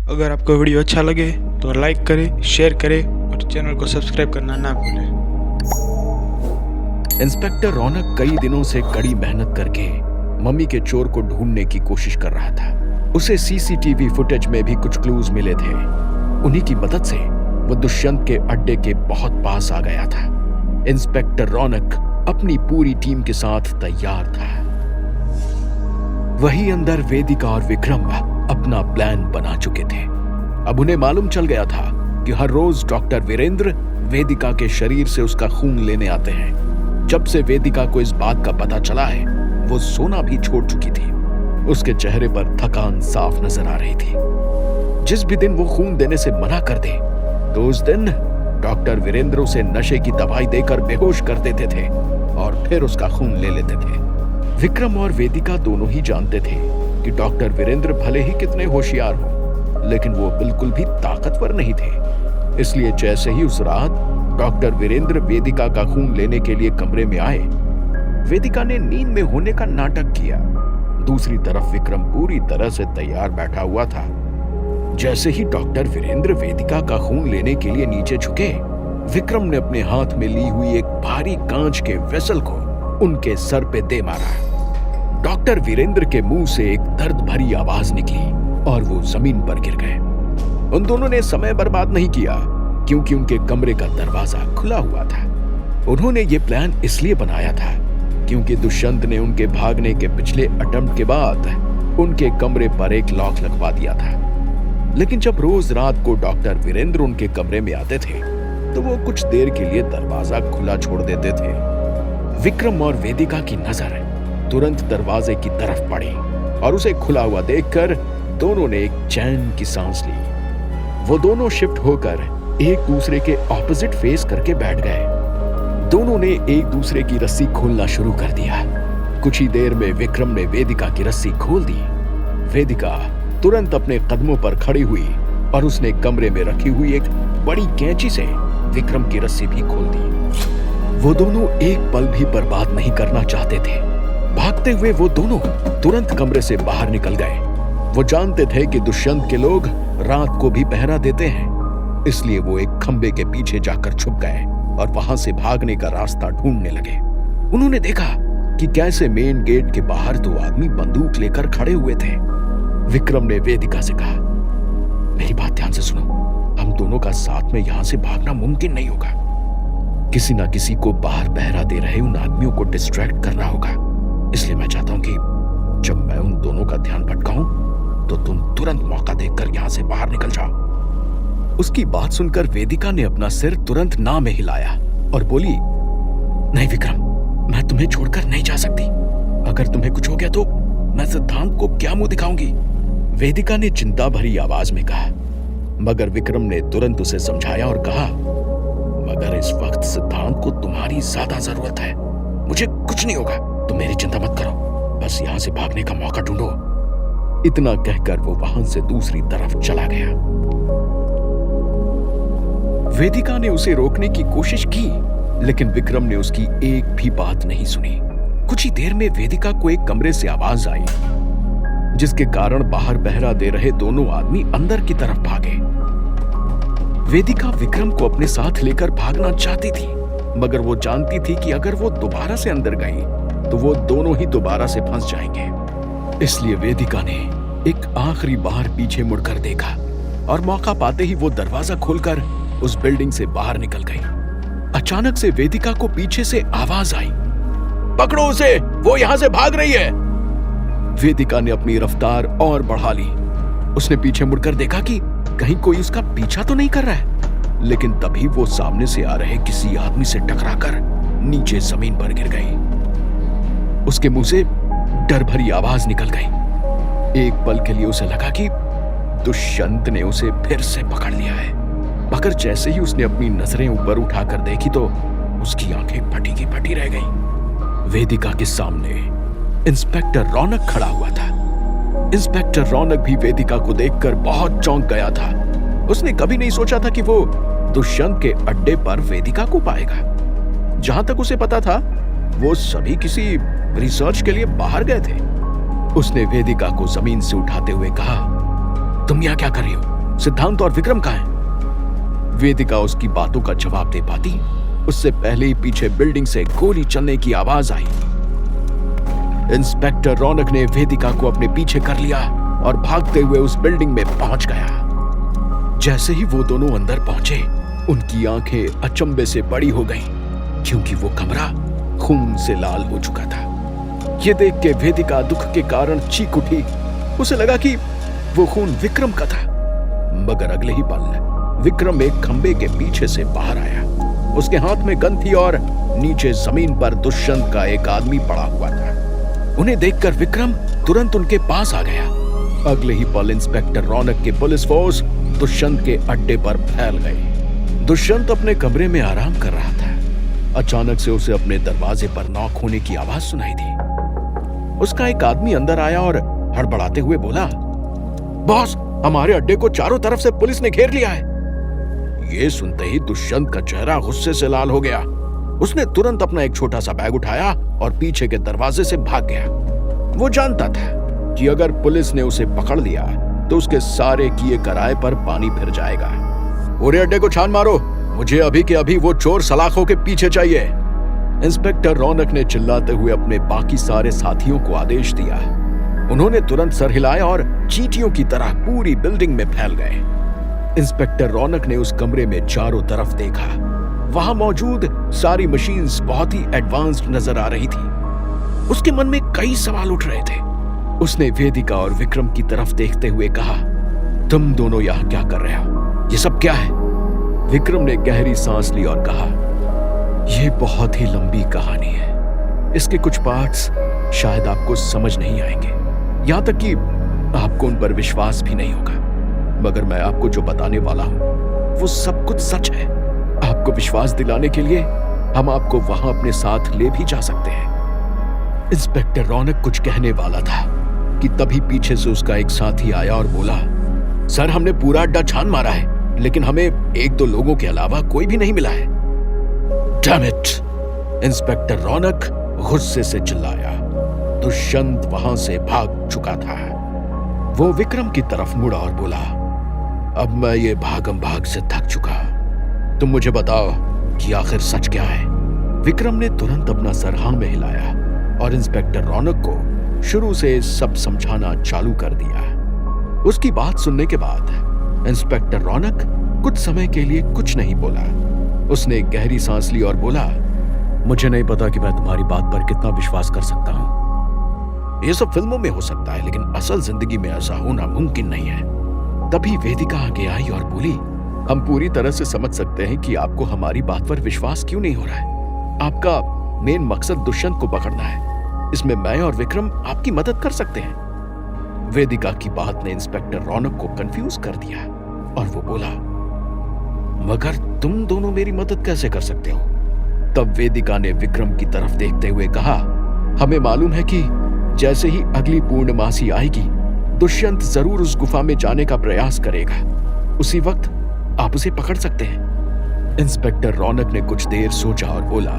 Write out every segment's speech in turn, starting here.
अगर आपको वीडियो अच्छा लगे तो लाइक करें, शेयर करें और चैनल को सब्सक्राइब करना ना भूलें। इंस्पेक्टर रौनक कई दिनों से कड़ी मेहनत करके मम्मी के चोर को ढूंढने की कोशिश कर रहा था। उसे सीसीटीवी फुटेज में भी कुछ क्लूज मिले थे। उन्हीं की मदद से वो दुष्यंत के अड्डे के बहुत पास आ गया था। इंस्पेक्टर रौनक अपनी पूरी टीम के साथ तैयार था। वहीं अंदर वेदिका और विक्रम अपना प्लान बना चुके थे। अब उन्हें मालूम चल गया था कि हर रोज डॉक्टर वीरेंद्र वेदिका के शरीर से उसका खून लेने आते हैं। जब से वेदिका को इस बात का पता चला है, वो सोना भी छोड़ चुकी थी। उसके चेहरे पर थकान साफ नजर आ रही थी। जिस भी दिन वो खून देने से मना कर दे तो उस दिन डॉक्टर वीरेंद्र उसे नशे की दवाई देकर बेहोश कर देते थे और फिर उसका खून ले लेते थे। विक्रम और वेदिका दोनों ही जानते थे कि डॉक्टर वीरेंद्र भले ही कितने होशियार हो, लेकिन वो बिल्कुल भी ताकतवर नहीं थे। इसलिए जैसे ही उस रात डॉक्टर वीरेंद्र वेदिका का खून लेने के लिए कमरे में आए, वेदिका ने नींद में होने का नाटक किया। दूसरी तरफ विक्रम पूरी तरह से तैयार बैठा हुआ था। जैसे ही डॉक्टर वीरेंद्र वेदिका का खून लेने के लिए नीचे झुके, विक्रम ने अपने हाथ में ली हुई एक भारी कांच के वेसल को उनके सर पे दे मारा। डॉक्टर वीरेंद्र के मुंह से एक दर्द भरी आवाज निकली और वो जमीन पर गिर गए। उन दोनों ने समय बर्बाद नहीं किया क्योंकि उनके कमरे का दरवाजा खुला हुआ था। उन्होंने ये प्लान इसलिए बनाया था क्योंकि दुष्यंत ने उनके भागने के पिछले अटेम्प्ट के बाद उनके कमरे पर एक लॉक लगवा दिया था। लेकिन जब रोज रात को डॉक्टर वीरेंद्र उनके कमरे में आते थे तो वो कुछ देर के लिए दरवाजा खुला छोड़ देते थे। विक्रम और वेदिका की नजर तुरंत दरवाजे की तरफ पड़ी और उसे खुला हुआ देखकर दोनों ने एक चैन की सांस ली। वो दोनों शिफ्ट होकर एक दूसरे के ऑपोजिट फेस करके बैठ गए। दोनों ने एक दूसरे की रस्सी खोलना शुरू कर दिया। कुछ ही देर में विक्रम ने वेदिका की रस्सी खोल दी। वेदिका तुरंत अपने कदमों पर खड़ी हुई और उसने कमरे में रखी हुई एक बड़ी कैंची से विक्रम की रस्सी भी खोल दी। वो दोनों एक पल भी बर्बाद नहीं करना चाहते थे। भागते हुए वो दोनों तुरंत कमरे से बाहर निकल गए। वो जानते थे कि दुष्यंत के लोग रात को भी पहरा देते हैं, इसलिए वो एक खंबे के पीछे जाकर छुप गए और वहां से भागने का रास्ता ढूंढने लगे। उन्होंने देखा कि कैसे मेन गेट के बाहर दो आदमी बंदूक लेकर खड़े हुए थे। विक्रम ने वेदिका से कहा, मेरी बात ध्यान से सुनो, हम दोनों का साथ में यहां से भागना मुमकिन नहीं होगा। किसी ना किसी को बाहर पहरा दे रहे उन आदमियों को डिस्ट्रैक्ट करना होगा। इसलिए मैं चाहता हूं कि जब मैं उन दोनों का ध्यान भटकाऊं तो तुम तुरंत मौका देखकर यहां से बाहर निकल जाओ। उसकी बात सुनकर वेदिका ने अपना सिर तुरंत ना में हिलाया और बोली, नहीं विक्रम, मैं तुम्हें छोड़कर नहीं जा सकती। अगर तुम्हें कुछ हो गया तो मैं सिद्धांत को क्या मुंह दिखाऊंगी? वेदिका ने चिंता भरी आवाज में कहा, मगर विक्रम ने तुरंत उसे समझाया और कहा, मगर इस वक्त सिद्धांत को तुम्हारी ज्यादा जरूरत है। मुझे कुछ नहीं होगा, तुम मेरी चिंता मत करो, बस यहां से भागने का मौका ढूंढो। इतना कहकर वो वहां से दूसरी तरफ चला गया। वेदिका ने उसे रोकने की कोशिश की, लेकिन विक्रम ने उसकी एक भी बात नहीं सुनी। कुछ ही देर में वेदिका को एक कमरे से आवाज आई, जिसके कारण बाहर पहरा दे रहे दोनों आदमी अंदर की तरफ भागे। वेदिका विक्रम को अपने साथ लेकर भागना चाहती थी, मगर वो जानती थी कि अगर वो दोबारा से अंदर गई तो वो दोनों ही दोबारा से फंस जाएंगे। इसलिए वेदिका ने एक आखिरी बार पीछे मुड़कर देखा और मौका पाते ही वो दरवाजा खोलकर उस बिल्डिंग से बाहर निकल गई। अचानक से वेदिका को पीछे से आवाज आई, पकड़ो उसे, वो यहां से भाग रही है। वेदिका ने अपनी रफ्तार और बढ़ा ली। उसने पीछे मुड़कर देखा कि कहीं कोई उसका पीछा तो नहीं कर रहा है, लेकिन तभी वो सामने से आ रहे किसी आदमी से टकराकर नीचे जमीन पर गिर गई। उसके मुंह से डर भरी आवाज निकल गई। एक पल के लिए उसे लगा कि दुष्यंत ने उसे फिर से पकड़ लिया है, मगर जैसे ही उसने अपनी नजरें ऊपर उठाकर देखी तो उसकी आंखें फटी की फटी रह गईं। वेदिका के सामने इंस्पेक्टर रौनक खड़ा हुआ था। इंस्पेक्टर रौनक भी वेदिका को देखकर बहुत चौंक गया था। उसने कभी नहीं सोचा था कि वो दुष्यंत के अड्डे पर वेदिका को पाएगा। जहां तक उसे पता था, वो सभी किसी रिसर्च के लिए बाहर गए थे। उसने वेदिका को जमीन से उठाते हुए कहा, तुम यहाँ क्या कर रही हो? सिद्धांत और विक्रम कहाँ हैं? वेदिका उसकी बातों का जवाब दे पाती उससे पहले ही पीछे बिल्डिंग से गोली चलने की आवाज आई। इंस्पेक्टर रौनक ने वेदिका को अपने पीछे कर लिया और भागते हुए उस बिल्डिंग में पहुंच गया। जैसे ही वो दोनों अंदर पहुंचे, उनकी आंखें अचंभे से बड़ी हो गईं, क्योंकि वो कमरा खून से लाल हो चुका था। ये देख के वेदिका दुख के कारण चीख उठी। उसे लगा कि वो खून विक्रम का था, मगर अगले ही पल विक्रम एक खंबे के पीछे से बाहर आया। उसके हाथ में गन थी और नीचे जमीन पर दुष्यंत का एक आदमी पड़ा हुआ था। उन्हें देखकर विक्रम तुरंत उनके पास आ गया। अगले ही पल इंस्पेक्टर रौनक के पुलिस फोर्स दुष्यंत के अड्डे पर फैल गई। दुष्यंत अपने कमरे में आराम कर रहा था। अचानक से उसे अपने दरवाजे पर नॉक होने की आवाज सुनाई दी। उसका एक आदमी अंदर आया और हड़बड़ाते हुए बोला, बॉस, हमारे अड्डे को चारों तरफ से पुलिस ने घेर लिया है। ये सुनते ही दुष्यंत का चेहरा गुस्से से लाल हो गया। उसने तुरंत अपना एक छोटा सा बैग उठाया और पीछे के दरवाजे से भाग गया। वो जानता था कि अगर पुलिस ने उसे पकड़ लिया तो उसके सारे किए कराए पर पानी फिर जाएगा। पूरे अड्डे को छान मारो, मुझे अभी के अभी वो चोर सलाखों के पीछे चाहिए। इंस्पेक्टर रौनक ने चिल्लाते हुए अपने बाकी सारे साथियों को आदेश दिया। उन्होंने तुरंत सर हिलाया और चींटियों की तरह पूरी बिल्डिंग में फैल गए। इंस्पेक्टर रौनक ने उस कमरे में चारों तरफ देखा। वहां मौजूद सारी मशीन्स बहुत ही एडवांस्ड नजर आ रही थी। उसके मन में कई सवाल उठ रहे थे। उसने वेदिका और विक्रम की तरफ देखते हुए कहा, तुम दोनों यहां क्या कर रहे हो? ये सब क्या है? विक्रम ने गहरी सांस ली और कहा, यह बहुत ही लंबी कहानी है। इसके कुछ पार्ट्स शायद आपको समझ नहीं आएंगे, यहां तक कि आपको उन पर विश्वास भी नहीं होगा, मगर मैं आपको जो बताने वाला हूं वो सब कुछ सच है। आपको विश्वास दिलाने के लिए हम आपको वहां अपने साथ ले भी जा सकते हैं। इंस्पेक्टर रौनक कुछ कहने वाला था कि तभी पीछे से उसका एक साथी आया और बोला, सर, हमने पूरा अड्डा छान मारा है, लेकिन हमें एक दो लोगों के अलावा कोई भी नहीं मिला है। Damn it! इंस्पेक्टर रौनक गुस्से से चिल्लाया। दुष्यंत वहां से भाग चुका था। वो विक्रम की तरफ मुड़ा और बोला, अब मैं ये भागम भाग से थक चुका, तुम मुझे बताओ कि आखिर सच क्या है। विक्रम ने तुरंत अपना सर हाँ में हिलाया और इंस्पेक्टर रौनक को शुरू से सब समझाना चालू कर दिया। उसकी बात सुनने के बाद इंस्पेक्टर रौनक कुछ समय के लिए कुछ नहीं बोला। उसने एक गहरी सांस ली और बोला, मुझे नहीं पता कि मैं तुम्हारी बात पर कितना विश्वास कर सकता हूं। यह सब फिल्मों में हो सकता है, लेकिन असल जिंदगी में ऐसा होना मुमकिन नहीं है। तभी वेदिका आगे आई और बोली, हम पूरी तरह से समझ सकते हैं कि आपको हमारी बात पर विश्वास क्यों नहीं हो रहा है। आपका मेन मकसद दुष्यंत को पकड़ना है। इसमें मैं और विक्रम आपकी मदद कर सकते हैं। वेदिका की बात ने इंस्पेक्टर रौनक को कंफ्यूज कर दिया और वो बोला, मगर तुम दोनों मेरी मदद कैसे कर सकते हो? तब वेदिका ने विक्रम की तरफ देखते हुए कहा, हमें मालूम है कि जैसे ही अगली पूर्णमासी आएगी, दुष्यंत जरूर उस गुफा में जाने का प्रयास करेगा। उसी वक्त आप उसे पकड़ सकते हैं। इंस्पेक्टर रौनक ने कुछ देर सोचा और बोला,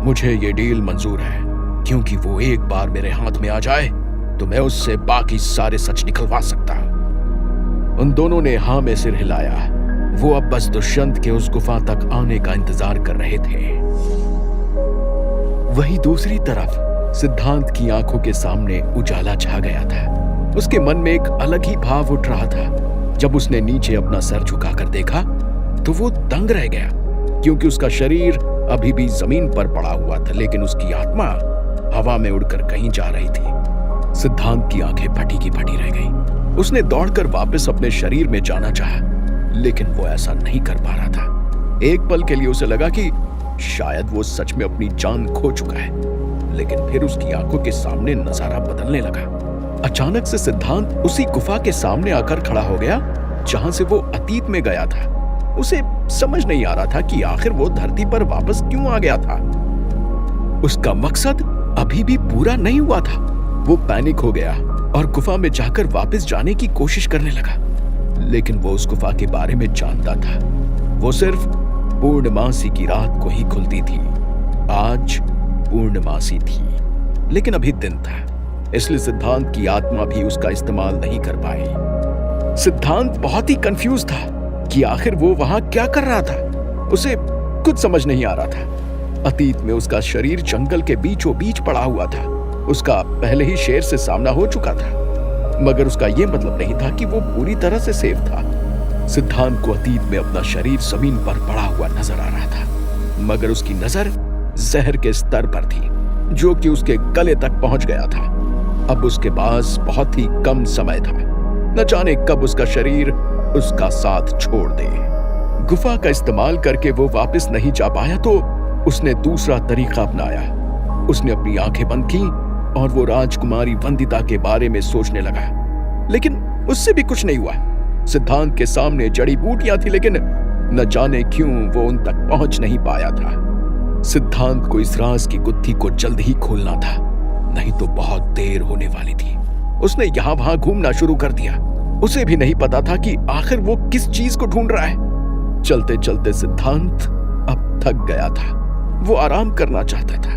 मुझे ये डील मंजूर है, क्योंकि वो एक बार मेरे हाथ में आ जाए तो मैं उससे बाकी सारे सच निकलवा सकता। उन दोनों ने हाँ में सिर हिलाया। वो अब बस दुष्यंत के उस गुफा तक आने का इंतजार कर रहे थे। वहीं दूसरी तरफ सिद्धांत की आंखों के सामने उजाला छा गया था। उसके मन में एक अलग ही भाव उठ रहा था। जब उसने नीचे अपना सर झुकाकर देखा तो वो दंग रह गया, क्योंकि उसका शरीर अभी भी जमीन पर पड़ा हुआ था, लेकिन उसकी आत्मा हवा में उड़कर कहीं जा रही थी। सिद्धांत की आंखें फटी की फटी रह गईं। उसने दौड़कर वापस अपने शरीर में जाना चाहा, लेकिन वो ऐसा नहीं कर पा रहा था। एक पल के लिए उसे लगा कि शायद वो सच में अपनी जान खो चुका है, लेकिन फिर उसकी आंखों के सामने नजारा बदलने लगा। अचानक से सिद्धांत उसी गुफा के सामने आकर खड़ा हो गया जहां से वो अतीत में गया था। उसे समझ नहीं आ रहा था कि आखिर वो धरती पर वापस क्यों आ गया था। उसका मकसद अभी भी पूरा नहीं हुआ था। वो पैनिक हो गया और गुफा में जाकर वापस जाने की कोशिश करने लगा, लेकिन वो उस गुफा के बारे में जानता था। वो सिर्फ पूर्णमासी की रात को ही खुलती थी। आज पूर्णमासी थी, लेकिन अभी दिन था, इसलिए सिद्धांत की आत्मा भी उसका इस्तेमाल नहीं कर पाई। सिद्धांत बहुत ही कंफ्यूज था कि आखिर वो वहां क्या कर रहा था। उसे कुछ समझ नहीं आ रहा था। अतीत में उसका शरीर जंगल के बीचों बीच पड़ा हुआ था। उसका पहले ही शेर से सामना हो चुका था, मगर उसका यह मतलब नहीं था कि वो पूरी तरह से सेफ था। सिद्धांत को अतीत में अपना शरीर जमीन पर पड़ा हुआ नजर आ रहा था, मगर उसकी नजर जहर के स्तर पर थी, जो कि उसके गले तक पहुंच गया था। अब उसके पास बहुत ही कम समय था। न जाने कब उसका शरीर उसका साथ छोड़ दे। गुफा का इस्तेमाल करके वो वापस नहीं जा पाया तो उसने दूसरा तरीका अपनाया। उसने अपनी आंखें बंद की और वो राजकुमारी वंदिता के बारे में सोचने लगा, लेकिन उससे भी कुछ नहीं हुआ। सिद्धांत के सामने जड़ी बूटियां थी, लेकिन न जाने क्यों वो उन तक पहुंच नहीं पाया था। सिद्धांत को इस राज की गुत्थी को जल्द ही खोलना था, नहीं तो बहुत देर होने वाली थी। उसने यहां वहां घूमना शुरू कर दिया। उसे भी नहीं पता था कि आखिर वो किस चीज को ढूंढ रहा है। चलते चलते सिद्धांत अब थक गया था। वो आराम करना चाहता था,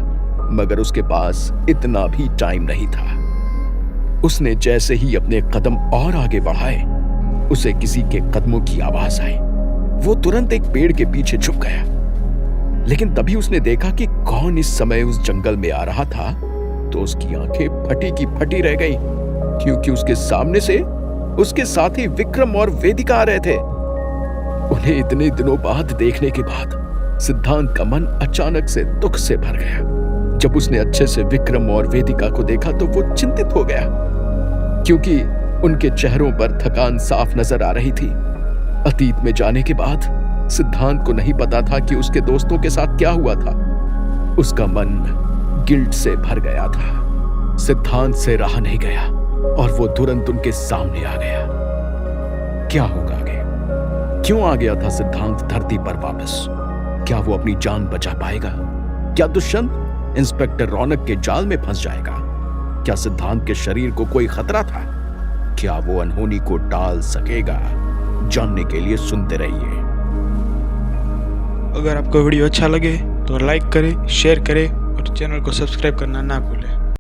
मगर उसके पास इतना भी टाइम नहीं था। उसने जैसे ही अपने कदम और आगे बढ़ाए, उसे किसी के कदमों की आवाज आई। वो तुरंत एक पेड़ के पीछे छुप गया, लेकिन तभी उसने देखा कि कौन इस समय उस जंगल में आ रहा था, तो उसकी आंखें फटी की फटी रह गई, क्योंकि उसके सामने से उसके साथी विक्रम और वेदिका आ रहे थे। उन्हें इतने दिनों बाद देखने के बाद सिद्धांत का मन अचानक से दुख से भर गया। जब उसने अच्छे से विक्रम और वेदिका को देखा तो वो चिंतित हो गया, क्योंकि उनके चेहरों पर थकान साफ नजर आ रही थी। अतीत में जाने के बाद सिद्धांत को नहीं पता था कि उसके दोस्तों के साथ क्या हुआ था। उसका मन गिल्ट से भर गया था। सिद्धांत से रहा नहीं गया और वो तुरंत उनके सामने आ गया। क्या होगा आगे? क्यों आ गया था सिद्धांत धरती पर वापस? क्या वो अपनी जान बचा पाएगा? क्या दुष्यंत इंस्पेक्टर रौनक के जाल में फंस जाएगा? क्या सिद्धांत के शरीर को कोई खतरा था? क्या वो अनहोनी को टाल सकेगा? जानने के लिए सुनते रहिए। अगर आपको वीडियो अच्छा लगे तो लाइक करें, शेयर करें और चैनल को सब्सक्राइब करना ना भूलें।